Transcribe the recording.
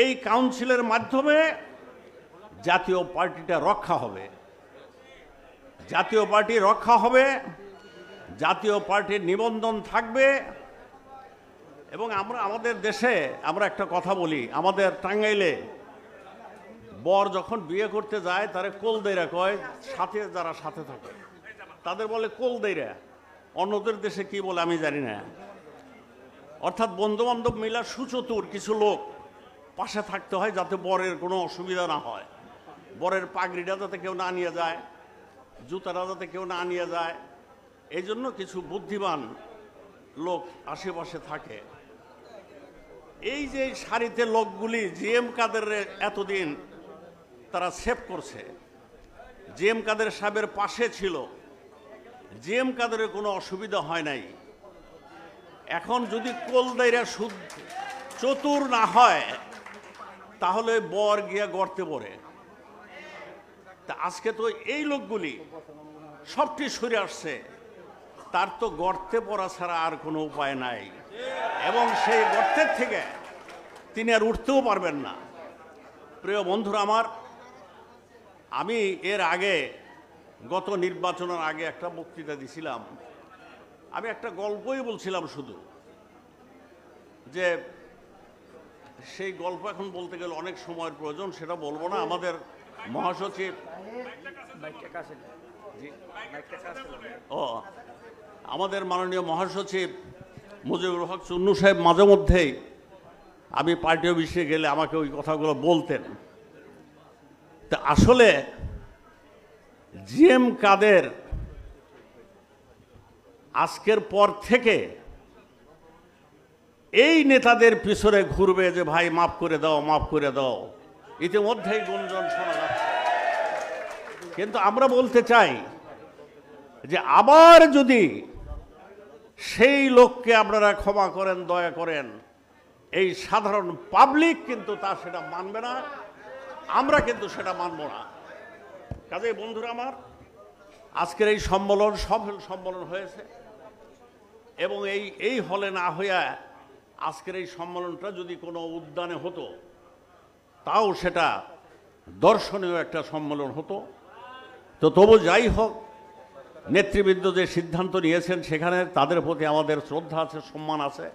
এই কাউন্সিলের মাধ্যমে জাতীয় পার্টিটা রক্ষা হবে, জাতীয় পার্টি রক্ষা হবে, জাতীয় পার্টির নিবন্ধন থাকবে। এবং আমরা আমাদের দেশে আমরা একটা কথা বলি, আমাদের টাঙ্গাইলে বর যখন বিয়ে করতে যায় তারা কোলদেরা কয়, সাথে যারা সাথে থাকে তাদের বলে কোলদেরা, অন্যদের দেশে কি বলে আমি জানি না। অর্থাৎ বন্ধু বান্ধব মিলা সুচতুর কিছু লোক পাশে থাকতে হয় যাতে বরের কোনো অসুবিধা না হয়, বরের পাগড়িটা যাতে কেউ না নিয়ে যায়, জুতাটা যাতে কেউ না নিয়ে যায়, এই জন্য কিছু বুদ্ধিমান লোক আশেপাশে থাকে। এই যে সারিতে লোকগুলি জিএম কাদের এতদিন তারা সেভ করছে, জিএম কাদের সাহেবের পাশে ছিল, জিএম কাদের কোনো অসুবিধা হয় নাই। এখন যদি কোলদাইরা চতুর না হয় তাহলে বর গিয়া গর্তে পড়ে। তা আজকে তো এই লোকগুলি সবটি সরে আসছে, তার তো গর্তে পড়া ছাড়া আর কোনো উপায় নাই, এবং সেই গর্তের থেকে তিনি আর উঠতেও পারবেন না। প্রিয় বন্ধুরা আমার, আমি এর আগে গত নির্বাচনের আগে একটা বক্তৃতা দিছিলাম, আমি একটা গল্পই বলছিলাম শুধু, যে সেই গল্প এখন বলতে গেলে অনেক সময়ের প্রয়োজন, সেটা বলবো না। আমাদের মহাসচিব আমাদের মাননীয় মহাসচিব মুজিবুল হক চুন্নু সাহেব মাঝে মধ্যেই আমি পার্টি অফিসে গেলে আমাকে ওই কথাগুলো বলতেন। তা আসলে জিএম কাদের আজকের পর থেকে এই নেতাদের পিছনে ঘুরবে যে ভাই মাফ করে দাও, মাফ করে দাও, ইতিমধ্যেই গুঞ্জন শোনা যাচ্ছে। কিন্তু আমরা বলতে চাই যে আবার যদি সেই লোককে আপনারা ক্ষমা করেন, দয়া করেন, এই সাধারণ পাবলিক কিন্তু সেটা মানবে না, আমরা কিন্তু সেটা মানব না। কাজেই বন্ধুরা আমার, আজকের এই সম্মেলন সফল সম্মেলন হয়েছে, এবং এই হলে না হইয়া আজকের এই সম্মেলনটা যদি কোনো উদ্যানে হতো তাও সেটা দর্শনীয় একটা সম্মেলন হতো। তো তবু যাই হোক, নেতৃবৃন্দ যে সিদ্ধান্ত নিয়েছেন সেখানে তাদের প্রতি আমাদের শ্রদ্ধা আছে, সম্মান আছে।